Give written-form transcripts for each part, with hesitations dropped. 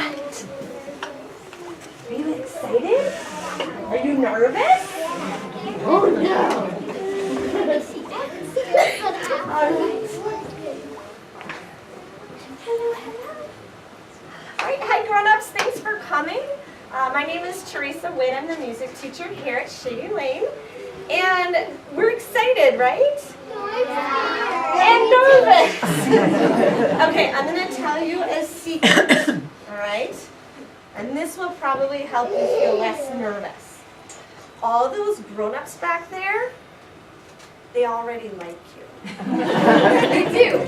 right. Are you excited? Are you nervous? Oh no. All right. Hello, hello. All right, hi grown-ups, thanks for coming. My name is Teresa Witt. I'm the music teacher here at Shady Lane. And we're excited, right? And nervous. Okay, I'm going to tell you a secret, all right? And this will probably help you feel less nervous. All those grown-ups back there, they already like you. They do.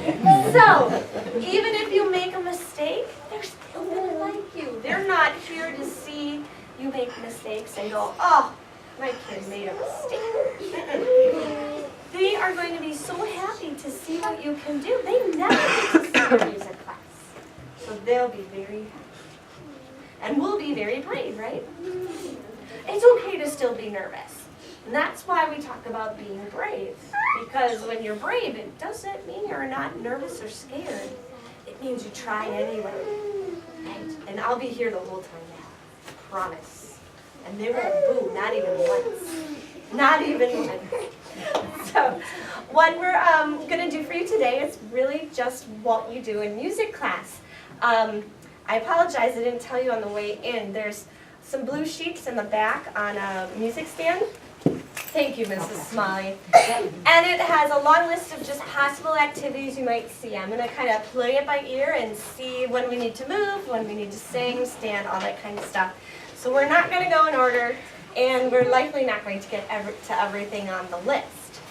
So, even if you make a mistake, they're still going to like you. They're not here to see you make mistakes and go, oh, my kid made a mistake. They are going to be so happy to see what you can do. They never get to see your music class. So they'll be very happy. And we'll be very brave, right? It's okay to still be nervous. And that's why we talk about being brave. Because when you're brave, it doesn't mean you're not nervous or scared. It means you try anyway. Right? And I'll be here the whole time now. Promise. And they won't boo, not even once. Not even once. So what we're going to do for you today is really just what you do in music class. I apologize, I didn't tell you on the way in. There's some blue sheets in the back on a music stand. Thank you, Mrs. Smalley. And it has a long list of just possible activities you might see. I'm going to kind of play it by ear and see when we need to move, when we need to sing, stand, all that kind of stuff. So we're not going to go in order, and we're likely not going to get to everything on the list.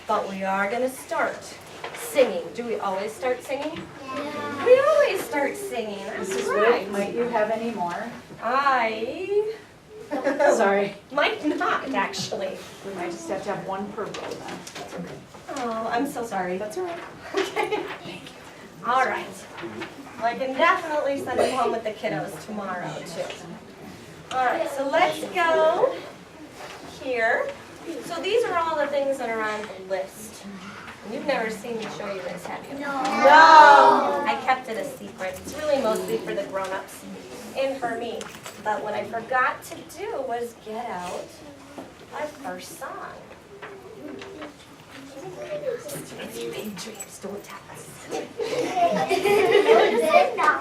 But we are going to start singing. Do we always start singing? Yeah. We always start singing. That's right. Might you have any more? Sorry. Might not, actually. We might just have to have one per row then. That's okay. Oh, I'm so sorry. That's all right. Okay. Thank you. All right. Well, I can definitely send them home with the kiddos tomorrow, too. All right, so let's go here. So these are all the things that are on the list. You've never seen me show you this, have you? No. I kept it a secret. It's really mostly for the grown-ups and for me. But what I forgot to do was get out our first song. It's your big dreams, don't tell us.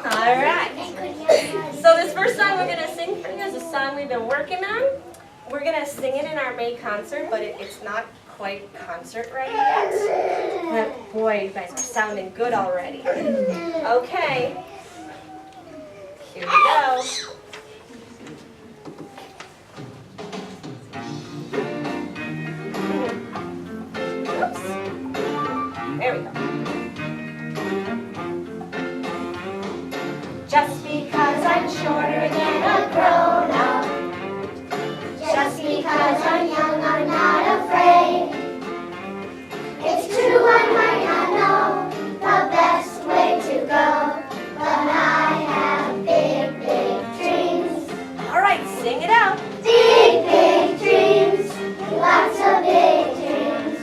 All right. So this first song we're going to sing for you is a song we've been working on. We're going to sing it in our May concert, but it's not quite concert ready yet. But boy, you guys are sounding good already. Okay. Here we go. Oops. There we go. Just because I'm shorter than a grown-up, just because I'm young, I'm not afraid. It's true, I might not know the best way to go, but I have big, big dreams. All right, sing it out. Big, big dreams, lots of big dreams,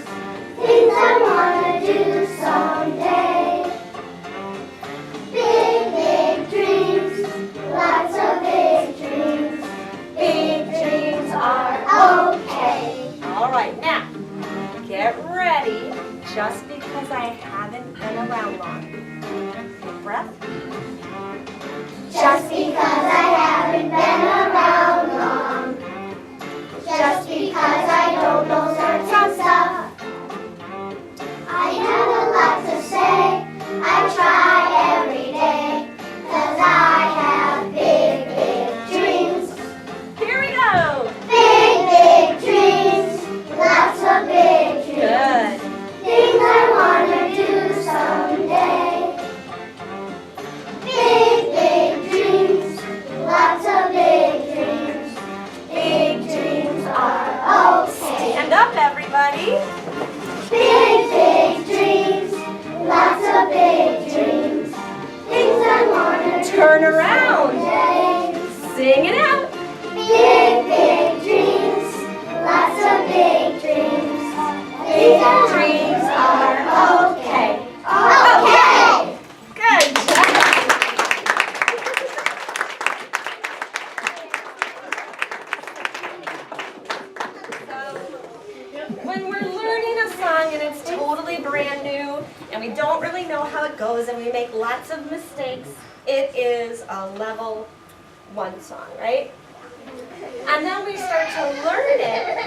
things I want to do someday. Big, big dreams, lots of big dreams. Big dreams are okay. All right, now, get ready. Just because I haven't been around long. Take a breath. Just because I haven't been around long. Just because I don't know certain stuff. I have a lot to say. I try every day. 'Cause I have big, big dreams. Here we go. Big, big dreams. Lots of big dreams. Good. Things I want to do someday. Big, big dreams. Lots of big dreams. Big dreams are okay. Stand up, everybody. Big, big dreams. Lots of big dreams. Things I want to turn around. Sing it out. Big, big dreams. Lots of big dreams. Big dreams are okay. Okay. Good job. when we're learning a song and it's totally brand new and we don't really know how it goes and we make lots of mistakes, it is a level 1 song, right? And then we start to learn it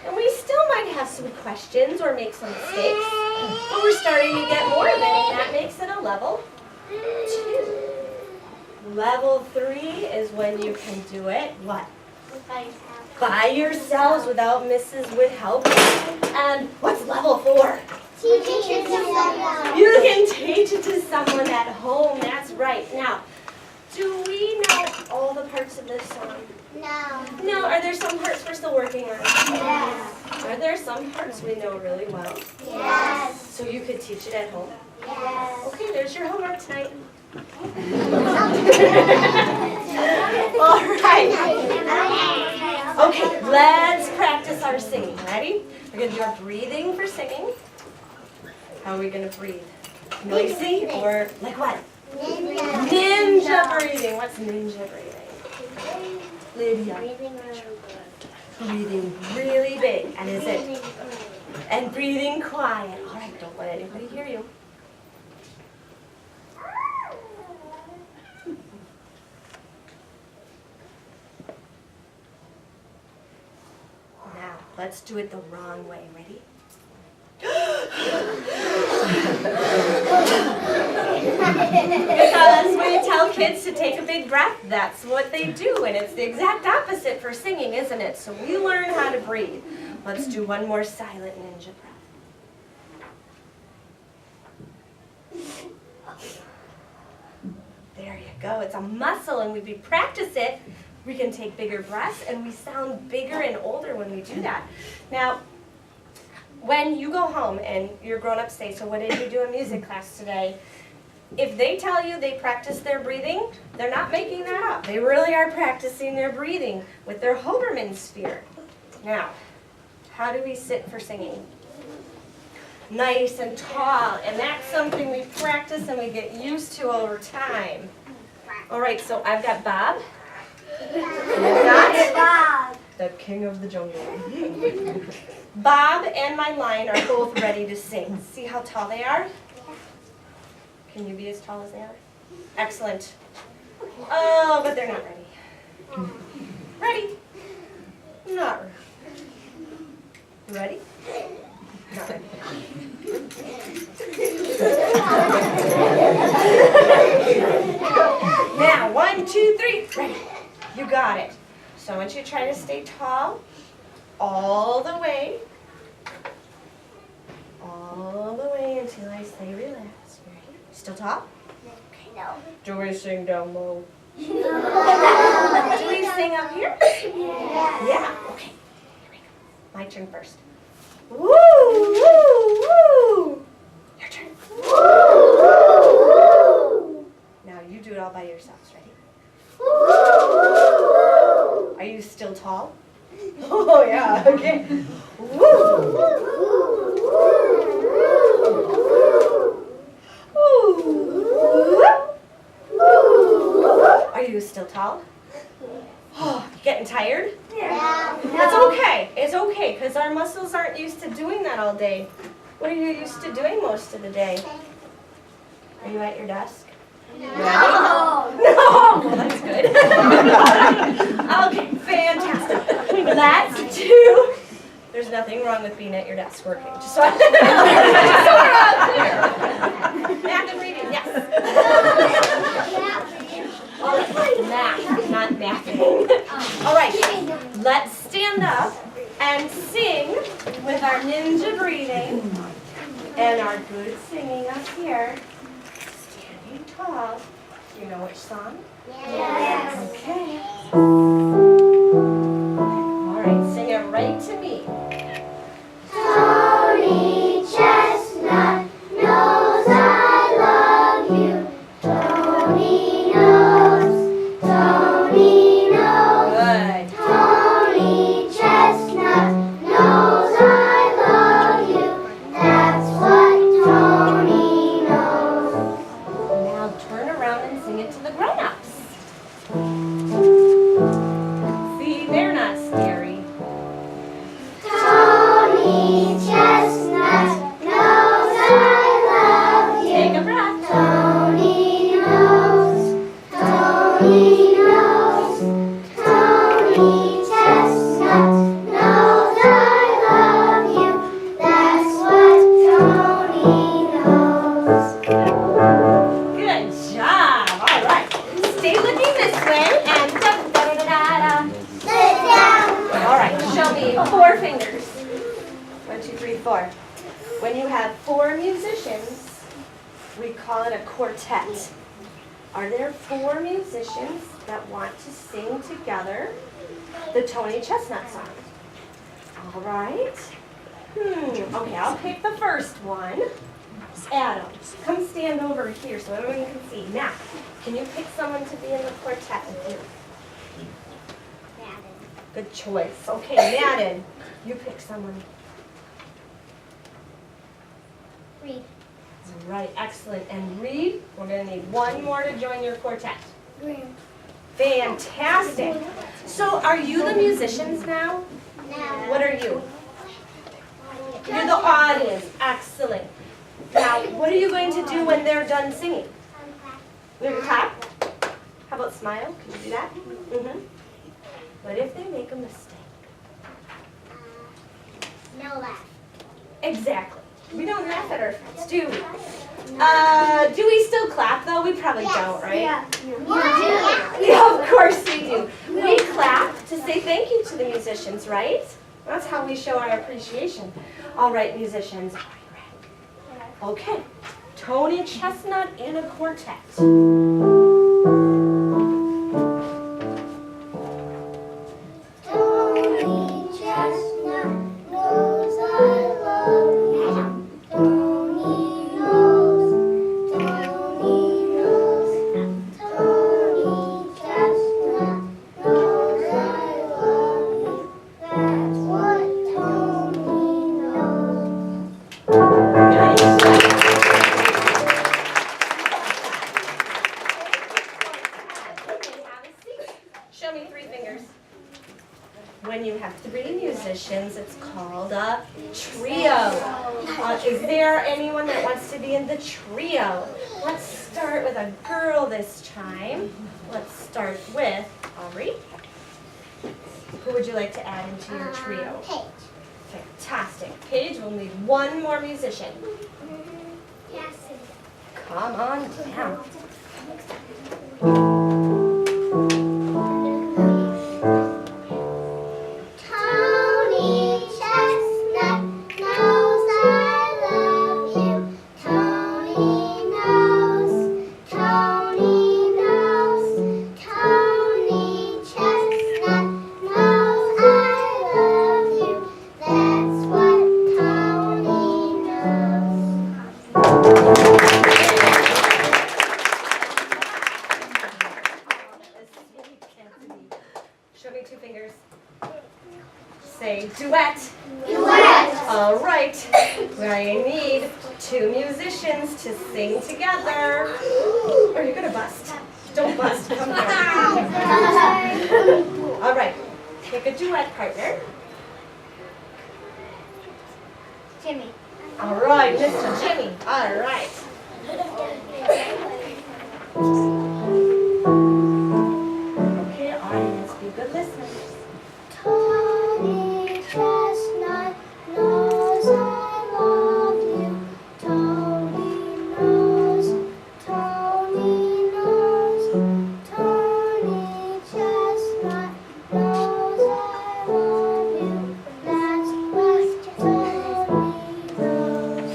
and we still might have some questions or make some mistakes, but we're starting to get more of it and that makes it a level 2. Level 3 is when you can do it, what? By yourselves without Mrs. Wood help. And what's level 4? Teach it to someone. You can teach it to someone at home, that's right. Now, do we know all the parts of this song? No. No, are there some parts we're still working on? Yes. Are there some parts we know really well? Yes. So you could teach it at home? Yes. Okay, there's your homework tonight. All right. Okay, let's practice our singing. Ready? We're going to do our breathing for singing. How are we going to breathe? Noisy or like what? Ninja. Ninja breathing. What's ninja breathing? Lydia. Breathing really big. And is it? And breathing quiet. All right, don't let anybody hear you. Now, let's do it the wrong way. Ready? Because when you tell kids to take a big breath, that's what they do. And it's the exact opposite for singing, isn't it? So we learn how to breathe. Let's do one more silent ninja breath. There you go. It's a muscle, and we practice it. We can take bigger breaths, and we sound bigger and older when we do that. Now, when you go home and your grown-ups say, so what did you do in music class today? If they tell you they practice their breathing, they're not making that up. They really are practicing their breathing with their Hoberman sphere. Now, how do we sit for singing? Nice and tall, and that's something we practice and we get used to over time. All right, so I've got Bob. Bob. The king of the jungle. Bob and my line are both ready to sing. See how tall they are? Can you be as tall as they are? Excellent. Oh, but they're not ready. Ready? Not ready. You ready? Not ready. Now, 1, 2, 3, ready. You got it. So I want you to try to stay tall all the way until I say relax. Ready? Still tall? No. Do we sing down low? Do we sing up here? Yeah. Okay. Here we go. My turn first. Woo, woo, woo. Your turn. Woo, woo, woo. Now you do it all by yourselves. Ready? Woo, woo, woo. Are you still tall? Oh yeah. Okay. Woo. Are you still tall? Oh, getting tired? Yeah. That's okay. It's okay because our muscles aren't used to doing that all day. What are you used to doing most of the day? Are you at your desk? No. No. Well, that's good. Okay, fantastic. Let's do. There's nothing wrong with being at your desk working. Just so we're all clear. Math and reading, yes. All right, math, not napping. All right, let's stand up and sing with our ninja breathing and our good singing up here. Standing tall. You know which song? Yes. Okay. All right, sing it right to me. Tony Chestnut knows I love you. Tony knows. Tony knows. Good. Tony Chestnut knows I love you. That's what Tony knows. Now turn around and sing it to the grown-ups. See, they're not scary. before. When you have 4 musicians, we call it a quartet. Are there 4 musicians that want to sing together the Tony Chestnut song? All right. Okay, I'll pick the first one. Adam, come stand over here so everyone can see. Now, can you pick someone to be in the quartet with you? Good choice. Okay, Madden, you pick someone. Reed. All right, excellent. And Reed, we're going to need one more to join your quartet. Green. Fantastic. So are you the musicians now? Now. What are you? You're the audience. Excellent. Now, what are you going to do when they're done singing? You're going to clap? How about smile? Could you do that? Mm-hmm. What if they make a mistake? No laugh. Exactly. We don't laugh at our friends, do we? Do we still clap though? We probably don't, right? Yeah. Yeah, of course we do. We clap to say thank you to the musicians, right? That's how we show our appreciation. All right, musicians, are you ready? Okay. Tony Chestnut in a quartet. Tony Chestnut knows I love you. Tony knows. Tony knows. Tony Chestnut knows I love you. That's what Tony knows. Show me 3 fingers. When you have 3 musicians, it's called a trio. Is there anyone that wants to be in the trio? Let's start with a girl this time. Let's start with Aubrey. Who would you like to add into your trio? Paige. Fantastic. Paige, we'll need 1 more musician. Cassidy. Come on down. Tony Chestnut knows I love you. Tony knows. Tony knows. Tony Chestnut knows I love you. That's what Tony knows. Show me 2 fingers. Say duet. Duet. All right. I need 2 musicians to sing together. Are you gonna bust? Don't bust. Come here. All right. Pick a duet partner. Jimmy. All right, Mr. Jimmy. All right. Okay, audience, be good listeners. Tony Chestnut knows I love you. Tony knows. Tony knows. Tony Chestnut knows I love you. That's what Tony knows.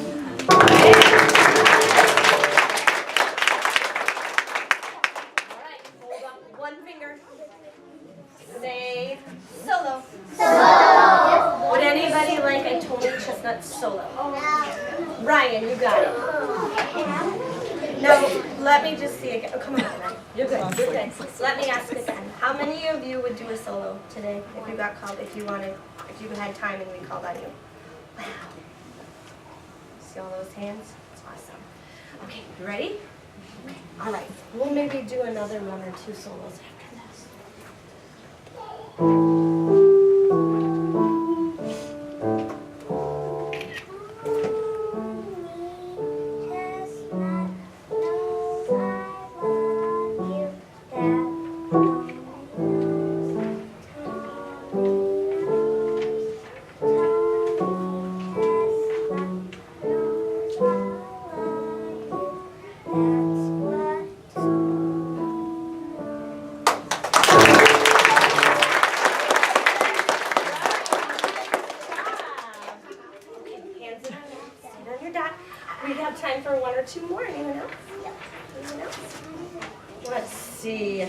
All right, hold up 1 finger. Say solo. Would anybody like a Tony Chestnut solo? Ryan, you got it. Now, let me just see again. Oh, come on, Ryan. You're good. You're good. Let me ask again. How many of you would do a solo today if you got called, if you had time and we called on you? Wow. See all those hands? That's awesome. Okay, you ready? Okay. All right. We'll maybe do another 1 or 2 solos after this. Chestnut knows I love you. That Tony knows. Tony knows. Tony Chestnut knows I love you. That's what Tony knows. time for one or two more. Anyone else? Anyone else? Let's see.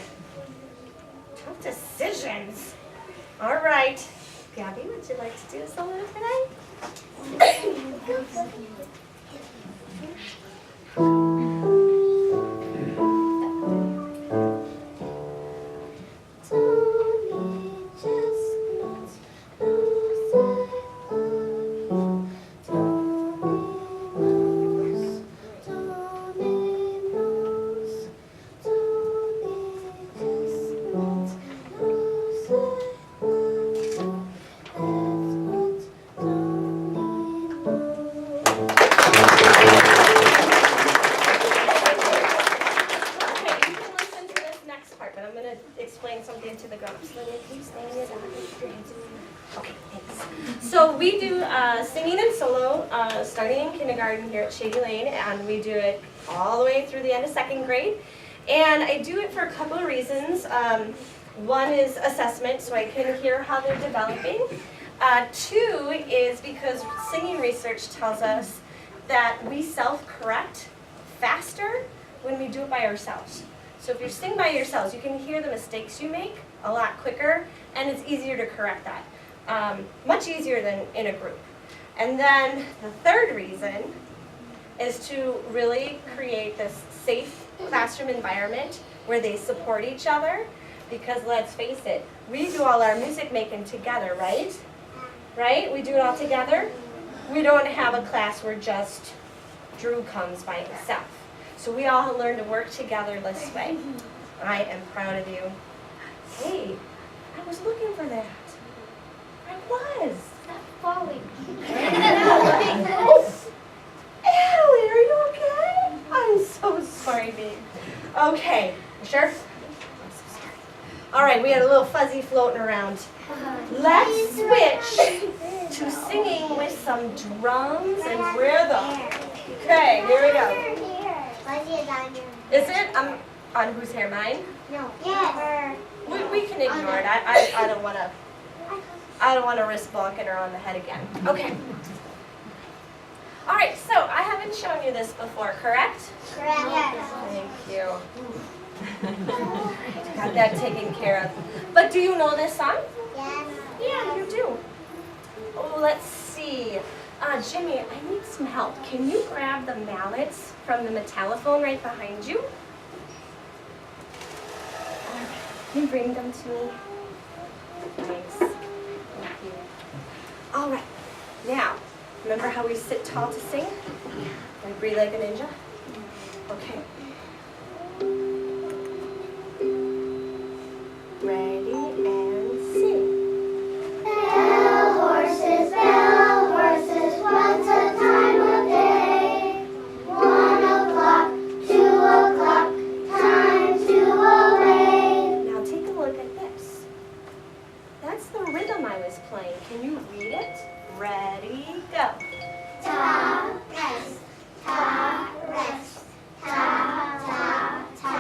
Tough decisions. All right. Gabby, would you like to do a solo today? Explain something to the grown-ups. Lydia, can you stay in your dog? Okay, thanks. So we do singing and solo starting in kindergarten here at Shady Lane, and we do it all the way through the end of second grade. And I do it for a couple of reasons. One is assessment, so I can hear how they're developing. Two is because singing research tells us that we self-correct faster when we do it by ourselves. So if you sing by yourselves, you can hear the mistakes you make a lot quicker, and it's easier to correct that. Much easier than in a group. And then the third reason is to really create this safe classroom environment where they support each other, because let's face it, we do all our music making together, right? Right? We do it all together. We don't have a class where just Drew comes by himself. So we all learn to work together this way. I am proud of you. Hey, I was looking for that. I was. Stop falling. Allie, are you okay? I'm so sorry, babe. Okay, you sure? I'm so sorry. All right, we had a little fuzzy floating around. Let's switch to singing with some drums and rhythm. Okay, here we go. Is it on whose hair? Mine? No. Yes. We can ignore it. I don't want to. I don't want to risk bonking her on the head again. Okay. All right. So I haven't shown you this before, correct? Correct. Yes. Thank you. Got that taken care of. But do you know this song? Yes. Yeah, you do. Oh, let's see. Jimmy, I need some help. Can you grab the mallets from the metallophone right behind you? Can you bring them to me? Thanks. Thank you. All right. Now, remember how we sit tall to sing? And breathe like a ninja? Okay. Ready and sing. Bell horses, what's the time of day? 1 o'clock, 2 o'clock, time to away. Now take a look at this. That's the rhythm I was playing. Can you read it? Ready, go. Ta, rest, ta, rest, ta, ta, ta,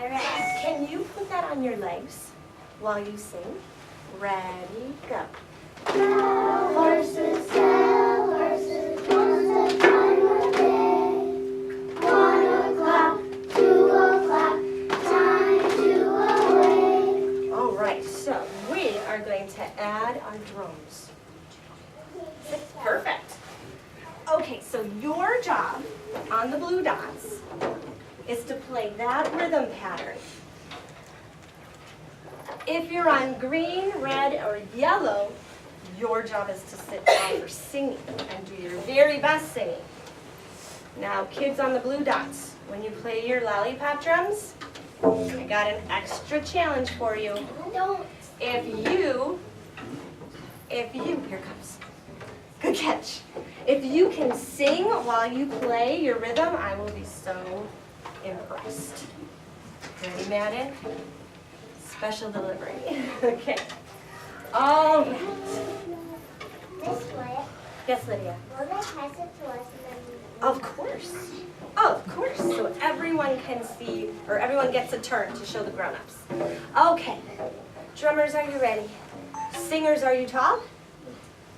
rest. Can you put that on your legs while you sing? Ready, go. Bell horses, what's the time of day? 1 o'clock, 2 o'clock, time to away. All right, so we are going to add our drums. Perfect. Okay, so your job on the blue dots is to play that rhythm pattern. If you're on green, red, or yellow, your job is to sit down for singing and do your very best singing. Now, kids on the blue dots, when you play your lollipop drums, I got an extra challenge for you. Don't. If you, here comes, good catch. If you can sing while you play your rhythm, I will be so impressed. Ready, Madden? Special delivery. Okay. All right. Miss Wyatt, Yes, Lydia. will they pass it to us and then we Of course. Oh, of course. So everyone can see, or everyone gets a turn to show the grown-ups. Okay. Drummers, are you ready? Singers, are you tall?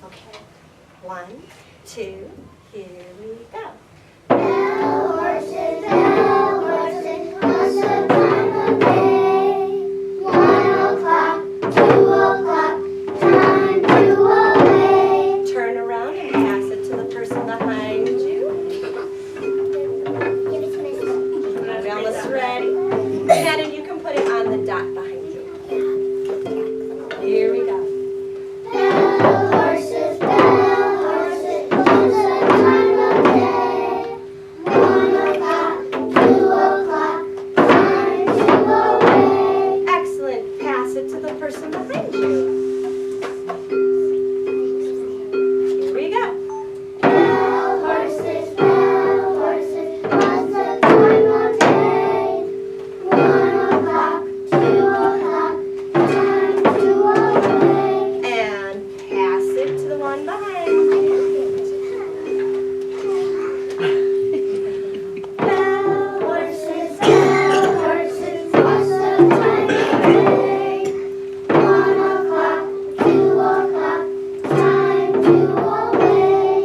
Okay. 1, 2, here we go. Bell horses, bell horses, what's the time of day? 1 o'clock, 2 o'clock, time to obey. Turn around and pass it to the person behind you. Give it to Miss. Are we almost ready? Shannon, you can put it on the dot behind you. Here we go. Bell horses, what's the time of day? 1 o'clock, 2 o'clock, time to obey. Excellent. Pass it to the person behind you. Here we go. Bell horses, what's the time of day? 1 o'clock, 2 o'clock, time to obey. And pass it to the one behind you. Bell horses, what's the time of day? 1 o'clock, 2 o'clock, time to obey.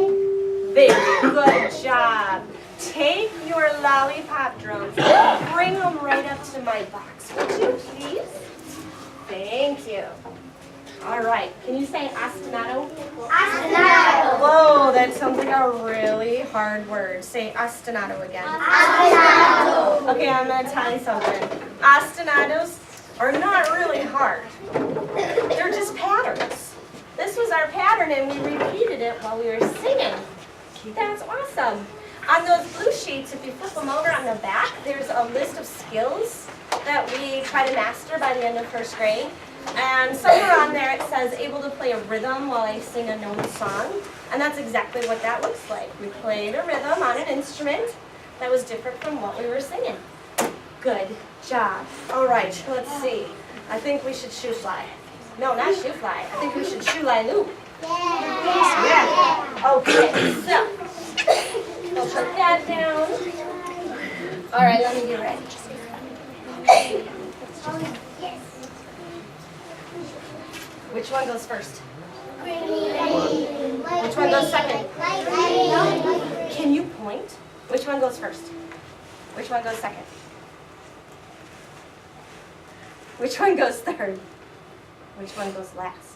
Very good job. Take your lollipop drones and bring them right up to my box, would you please? Thank you. All right, can you say ostinato? Ostinato. Whoa, that sounds like a really hard word. Say ostinato again. Ostinato. Okay, I'm gonna tell you something. Ostinatos are not really hard. They're just patterns. This was our pattern and we repeated it while we were singing. That's awesome. On those blue sheets, if you flip them over on the back, there's a list of skills that we try to master by the end of first grade. And somewhere on there it says able to play a rhythm while I sing a known song. And that's exactly what that looks like. We played a rhythm on an instrument that was different from what we were singing. Good job. All right, let's see. I think we should shoe fly. No, not shoe fly. I think we should shoe lie loop. Yeah. Okay, so we'll put that down. All right, let me get ready. Which one goes first? Which one goes second? Can you point? Which one goes first? Which one goes second? Which one goes third? Which one goes last?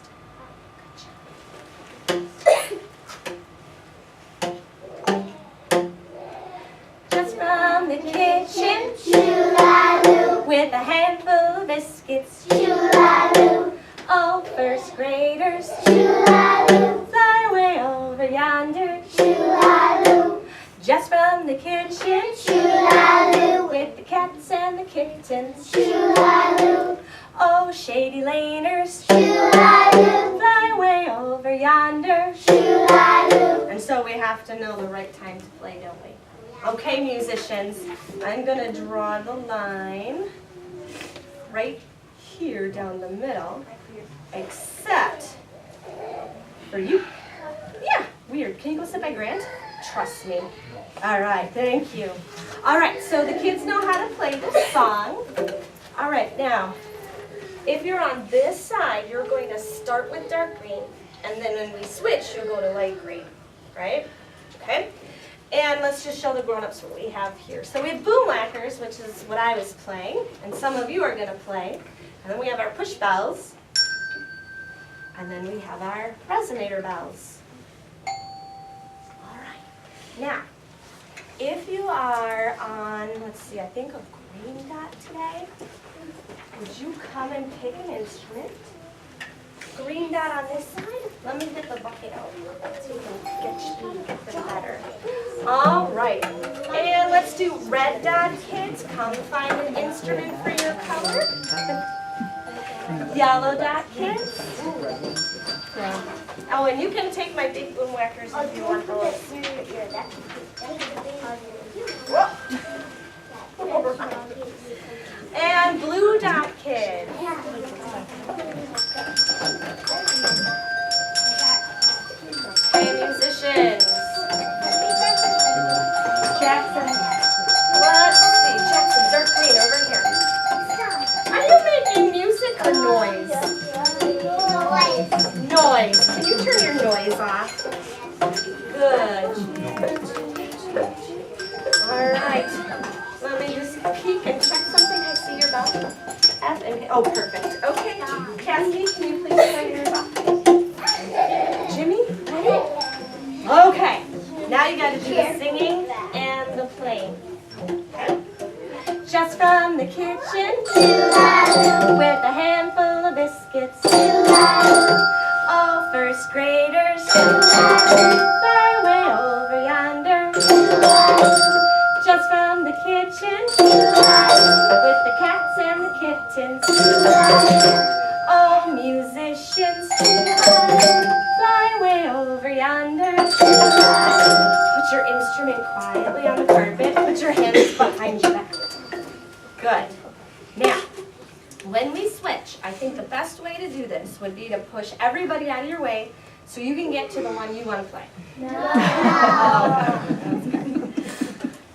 Just from the kitchen, Shoo-la-loo, with a handful of biscuits. shoo-la-loo, Oh, first graders, shoo-la-loo, fly away over yonder. shoo-la-loo, Just from the kitchen, shoo-la-loo, with the cats and the kittens. shoo-la-loo, Oh, shady laners, shoo-la-loo, fly away over yonder. shoo-la-loo. And so we have to know the right time to play, don't we? Okay, musicians, I'm gonna draw the line right here down the middle, except for you. Yeah, weird. Can you go sit by Grant? Trust me. All right, thank you. All right, so the kids know how to play this song. All right, now, if you're on this side, you're going to start with dark green, and then when we switch, you'll go to light green, right? Okay? And let's just show the grown-ups what we have here. So we have boom whackers, which is what I was playing, and some of you are going to play. And then we have our push bells, and then we have our resonator bells. All right. Now, if you are on, let's see, I think a green dot today, would you come and pick an instrument? Green dot on this side. Let me get the bucket out so we can get them better. All right. And let's do red dot, kids. Come find an instrument for your color. Yellow dot, kids. Yeah. Oh, and you can take my big boom whackers if you want those. And blue dot, kid. Hey, musicians. Jackson. Let's see. Jackson, dark green over here. Are you making music or noise? Noise. Can you turn your noise off? Good. All right. Oh, perfect. Okay. Cassidy, can you please play your box? Jimmy, ready? Okay. Now you got to do the singing and the playing. Okay. Just from the kitchen with a handful of biscuits. All first graders fly way over yonder. Just from the kitchen with the cats and the kittens. All musicians fly way over yonder. Put your instrument quietly on the carpet. Put your hands behind your back. Good. Now, when we switch, I think the best way to do this would be to push everybody out of your way so you can get to the one you want to play.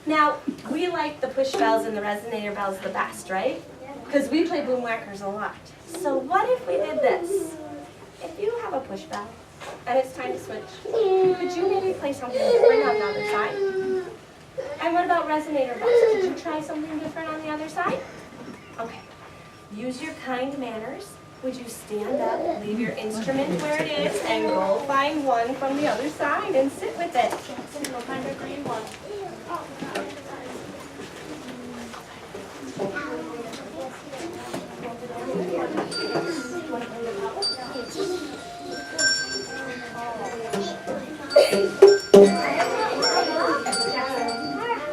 Now, we like the push bells and the resonator bells the best, right? Because we play boom whackers a lot. So what if we did this? If you have a push bell and it's time to switch, could you maybe play something different on the other side? And what about resonator bells? Could you try something different on the other side? Okay. Use your kind manners. Would you stand up, leave your instrument where it is, and go find one from the other side and sit with it? Go find a green one.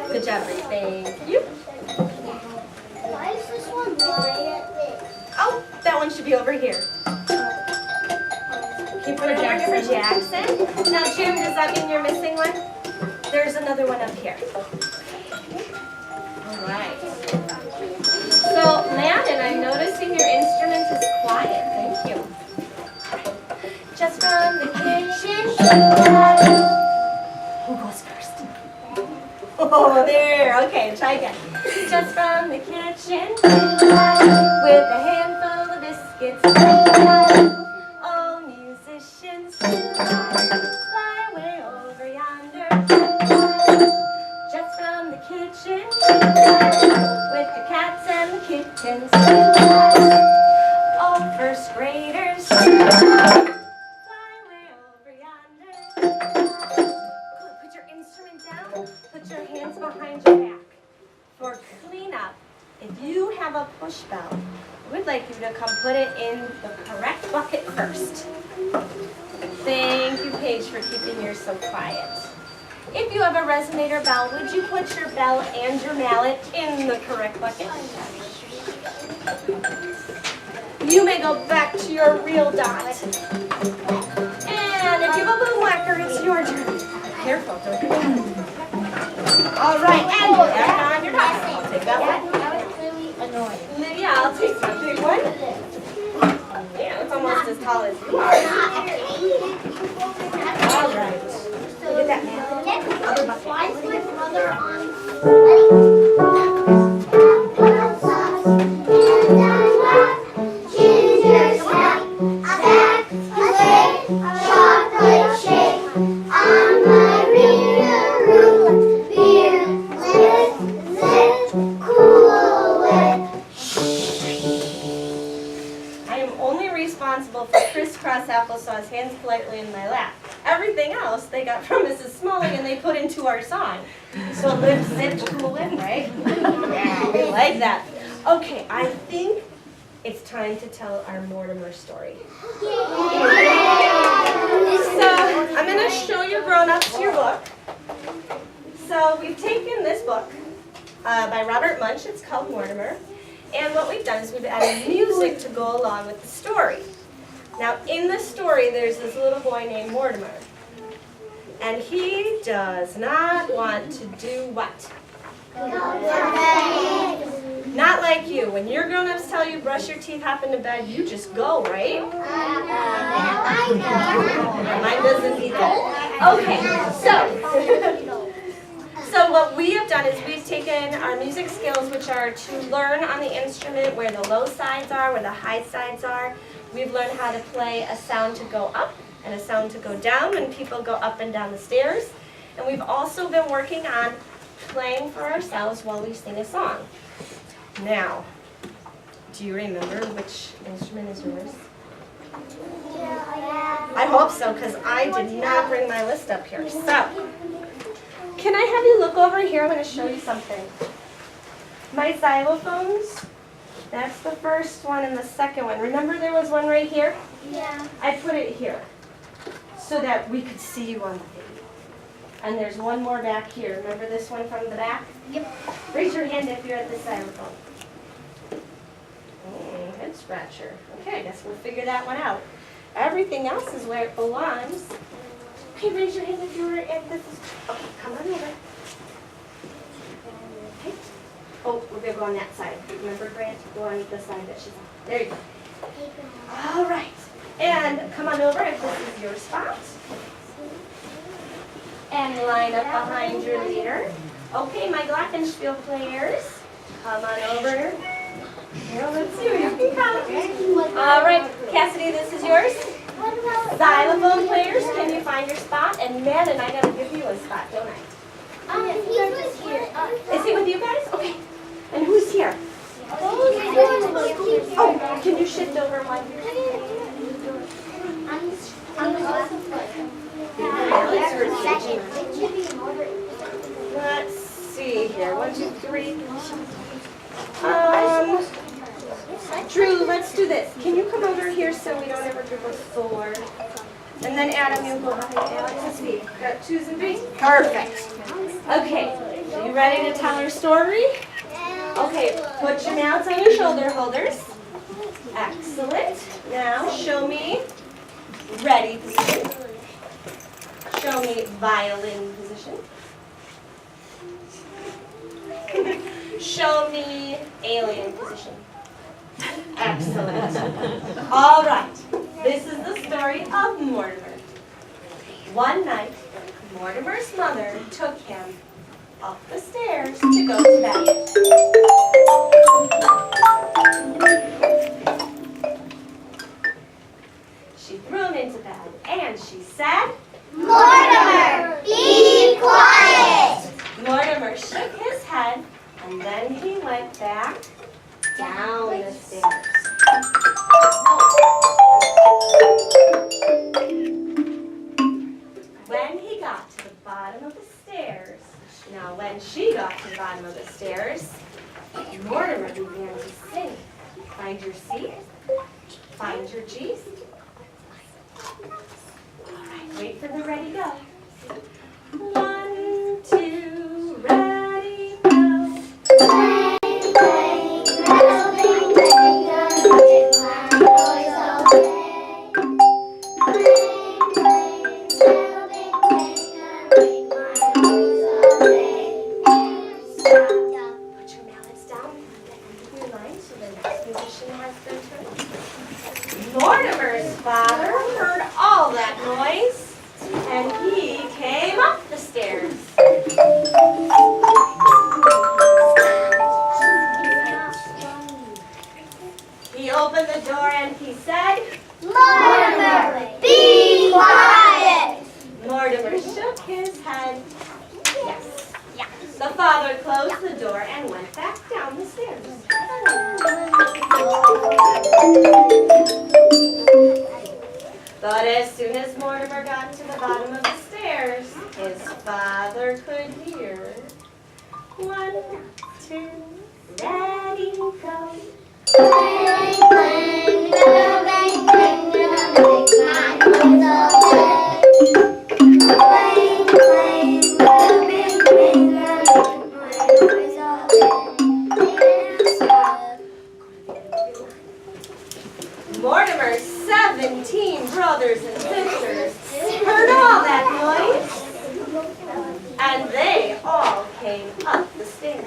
Good job, Bree. Thank you. Why is this one quiet? Oh, that one should be over here. Keep it over here for Jackson. Now, Jim, does that mean you're missing one? There's another one up here. All right. So, Landon, I'm noticing your instrument is quiet. Thank you. Just from the kitchen. Who goes first? Oh, there. Okay, try again. Just from the kitchen with a handful of biscuits. All musicians fly way over yonder. Just from the kitchen with the cats and the kittens. All first graders fly way over yonder. Good. Put your instrument down. Put your hands behind your back. For cleanup, if you have a push bell, we'd like you to come put it in the correct bucket first. Thank you, Paige, for keeping yours so quiet. If you have a resonator bell, would you put your bell and your mallet in the correct bucket? You may go back to your real dot. And if you have a boom whacker, it's your turn. Careful, don't hit it. All right, and back on your dot. I'll take that one. That was really annoying. Lydia, I'll take the big one. Yeah, it's almost as tall as you are. All right. Look at that man. Why is my brother on? Ginger snap, snack, plate, chocolate shake. On my reader room, beer, lit, cool it. I am only responsible for crisscross applesauce hands politely in my lap. Everything else they got from Mrs. Smalley and they put into our song. So live, sit, cool it, right? Yeah, we like that. Okay, I think it's time to tell our Mortimer story. So I'm going to show your grown-ups your book. So we've taken this book by Robert Munch. It's called Mortimer. And what we've done is we've added music to go along with the story. Now, in the story, there's this little boy named Mortimer. And he does not want to do what? Not like you. When your grown-ups tell you brush your teeth, hop into bed, you just go, right? Mine doesn't either. Okay, so what we have done is we've taken our music skills, which are to learn on the instrument where the low sides are, where the high sides are. We've learned how to play a sound to go up and a sound to go down when people go up and down the stairs. And we've also been working on playing for ourselves while we sing a song. Now, Do you remember which instrument is yours? Yeah. I hope so, because I did not bring my list up here. So, can I have you look over here? I'm going to show you something. My xylophones, that's the first one and the second one. Remember there was one right here? Yeah. I put it here so that we could see you on the video. And there's one more back here. Remember this one from the back? Yep. Raise your hand if you're at the xylophone. Head scratcher. Okay, I guess we'll figure that one out. Everything else is where it belongs. Okay, raise your hand if you were at this. Okay, come on over. Okay. Oh, we're going to go on that side. Remember, Grant? Go on the side that she's on. There you go. All right. And come on over if this is your spot. And line up behind your leader. Okay, my glockenspiel players, come on over. Here, let's see what you can count. All right, Cassidy, this is yours. Xylophone players, can you find your spot? And Matt and I got to give you a spot, don't I? He's here. Is he with you guys? Okay. And who's here? Oh, can you shift over one? Let's see here. 1, 2, 3. Drew, let's do this. Can you come over here so we don't ever dribble forward? And then Adam, you'll go behind Alex's feet. Got 2s and 3s? Perfect. Okay, are you ready to tell our story? Okay, put your mouths on your shoulder holders. Excellent. Now show me ready position. Show me violin position. Show me alien position. Excellent. All right. This is the story of Mortimer. One night, Mortimer's mother took him up the stairs to go to bed. She threw him into bed and she said, Mortimer, be quiet. Mortimer shook his head and then he went back down the stairs. When he got to the bottom of the stairs, now when she got to the bottom of the stairs, Mortimer began to sing. Find your seat, find your G's. All right, wait for the ready go. 1, 2, ready go. Mortimer's father heard all that noise, and he came up the stairs. He opened the door and he said, Mortimer, be quiet. Mortimer shook his head. Yes. The father closed the door and went back down the stairs. But as soon as Mortimer got to the bottom of the stairs, his father could hear 1, 2, ready, go. Bang, bang, bang, bang, bang, make my noise all day. Bang, bang, bang, bang, bang, make my noise all day. Mortimer's 17 brothers and sisters heard all that noise, and they all came up the stairs.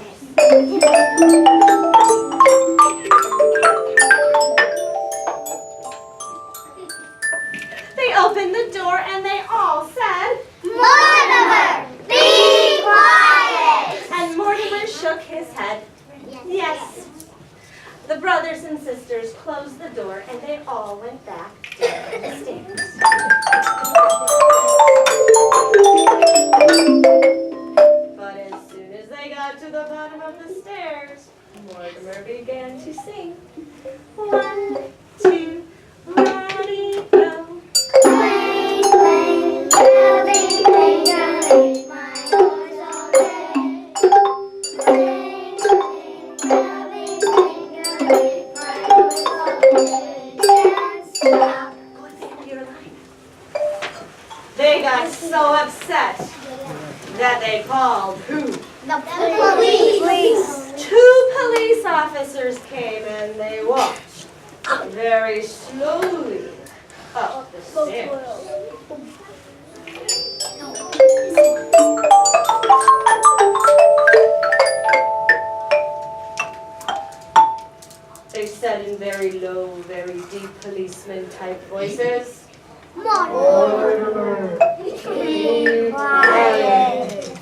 They got so upset that they called who? The police. 2 police officers came and they walked very slowly up the stairs. They said in very low, very deep policeman-type voices, Mortimer. Be quiet.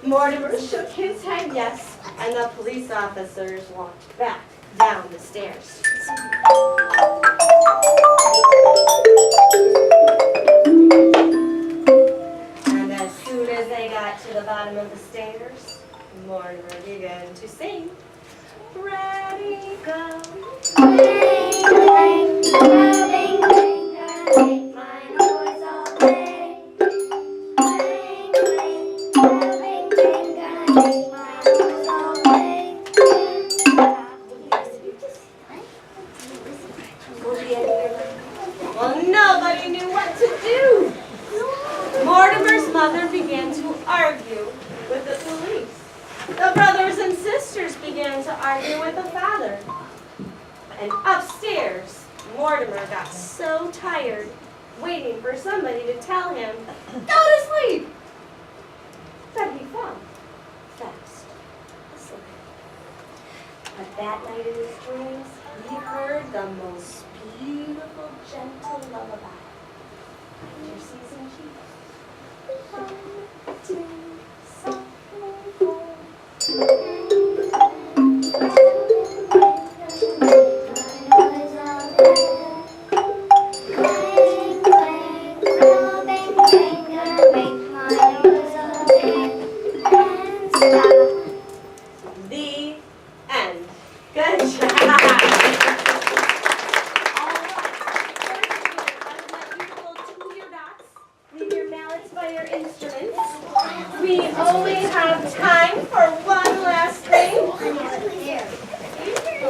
Mortimer shook his head yes, and the police officers walked back down the stairs. And as soon as they got to the bottom of the stairs, Mortimer began to sing, "Ready, go." Bang, bang, bang, bang, bang, my nose all day. Bang, bang, bang, bang, bang, my nose all day. Well, nobody knew what to do. Mortimer's mother began to argue with the police. The brothers and sisters began to argue with the father. And upstairs, Mortimer got so tired waiting for somebody to tell him, "Go to sleep," that he fell fast asleep. But that night in his dreams, he heard the most beautiful, gentle lullaby. Find your season cheeks. 1, 2, softly fall. The end. Good job. All right. Leave your mallets by your instruments. We only have time for one last thing.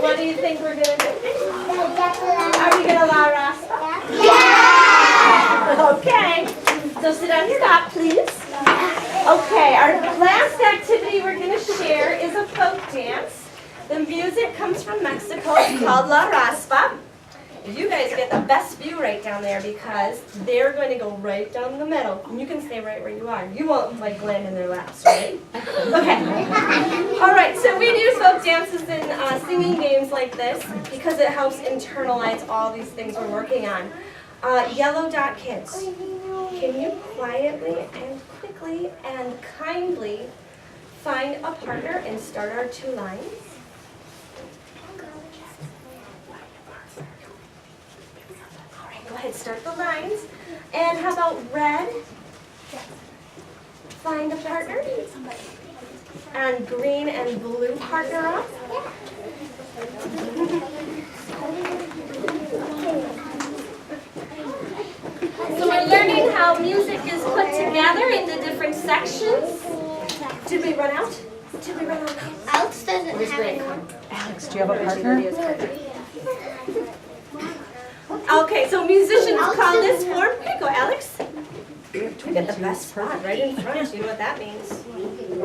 What do you think we're going to do? Are we going to la rasta? Yeah! Okay. So sit down and stop, please. Okay, our last activity we're going to share is a folk dance. The music comes from Mexico. It's called La Raspa. You guys get the best view right down there because they're going to go right down the middle. And you can stay right where you are. You won't like land in their laps, right? Okay. All right, so we do folk dances and singing games like this because it helps internalize all these things we're working on. Yellow dot kids, can you quietly and quickly and kindly find a partner and start our 2 lines? All right, go ahead, start the lines. And how about red? Find a partner. And green and blue partner up. So we're learning how music is put together into different sections. Did we run out? Did we run out? Alex doesn't Where's have Greg? any. Alex, do you have a partner? Okay, so musicians call this form. Here you go, Alex. We got the best spot right in front. You know what that means?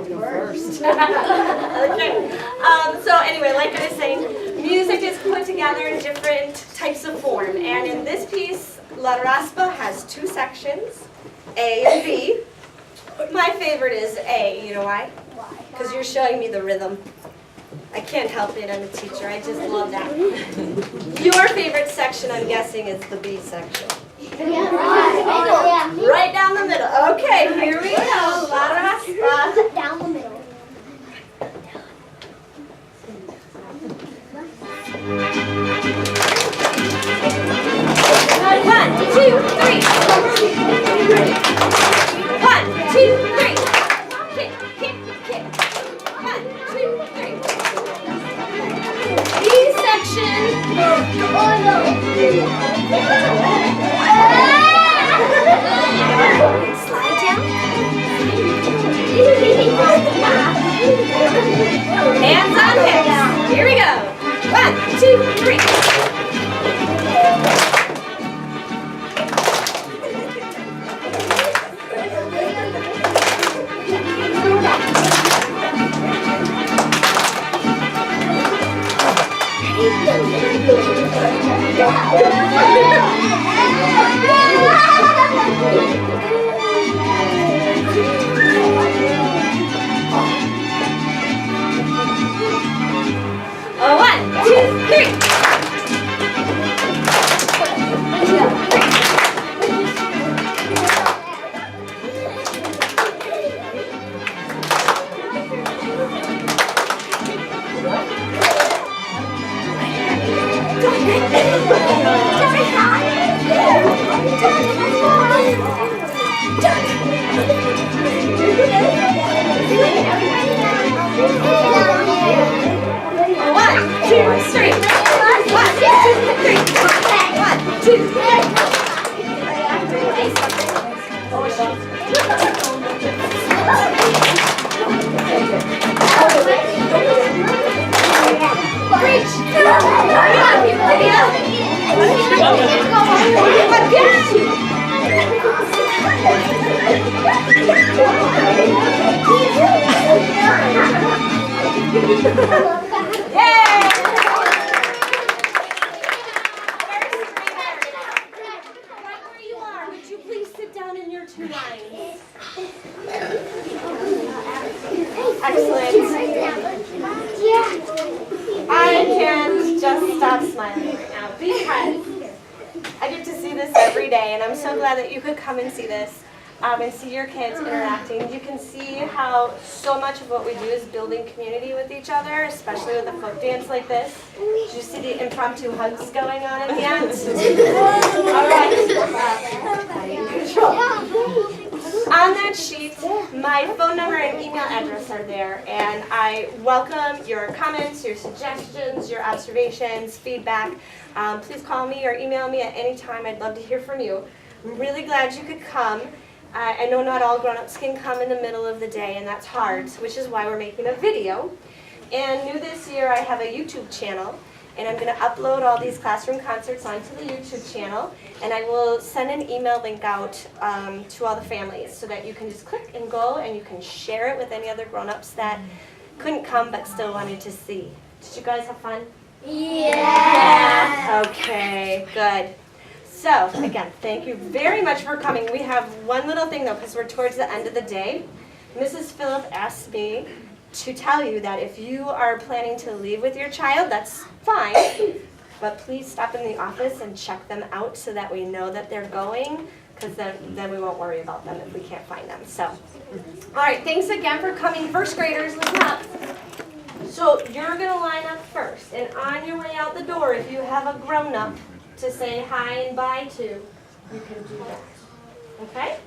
First. Okay. So anyway, like I was saying, music is put together in different types of form. And in this piece, La Raspa has 2 sections, A and B. My favorite is A. You know why? Because you're showing me the rhythm. I can't help it, I'm a teacher. I just love that. Your favorite section, I'm guessing, is the B section. Yeah. Right down the middle. Okay, here we go. La Raspa. Down the middle. One, two, three. 1, 2, 3. Kick, kick, kick. 1, 2, 3. B section. Oh no. Oh, 1, 2, 3. I can't just stop smiling right now because I get to see this every day, and I'm so glad that you could come and see this and see your kids interacting. You can see how so much of what we do is building community with each other, especially with a folk dance like this. Did you see the impromptu hugs going on at the end? All right. On that sheet, my phone number and email address are there, and I welcome your comments, your suggestions, your observations, feedback. Please call me or email me at any time. I'd love to hear from you. I'm really glad you could come. I know not all grown-ups can come in the middle of the day, and that's hard, which is why we're making a video. And new this year, I have a YouTube channel, and I'm going to upload all these classroom concerts onto the YouTube channel, and I will send an email link out to all the families so that you can just click and go, and you can share it with any other grown-ups that couldn't come but still wanted to see. Did you guys have fun? Yeah. Okay, good. So, again, thank you very much for coming. We have one little thing, though, because we're towards the end of the day. Mrs. Phillip asked me to tell you that if you are planning to leave with your child, that's fine, but please stop in the office and check them out so that we know that they're going, because then we won't worry about them if we can't find them. So, all right, thanks again for coming. First graders, listen up. So you're going to line up first, and on your way out the door, if you have a grown-up to say hi and bye to, you can do that. Okay?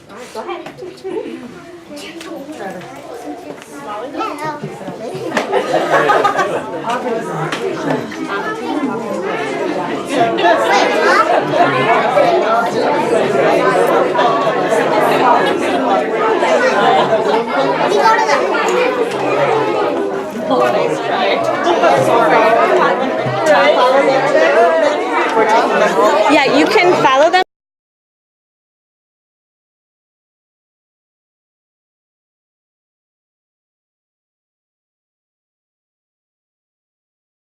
All right, go ahead. Trevor.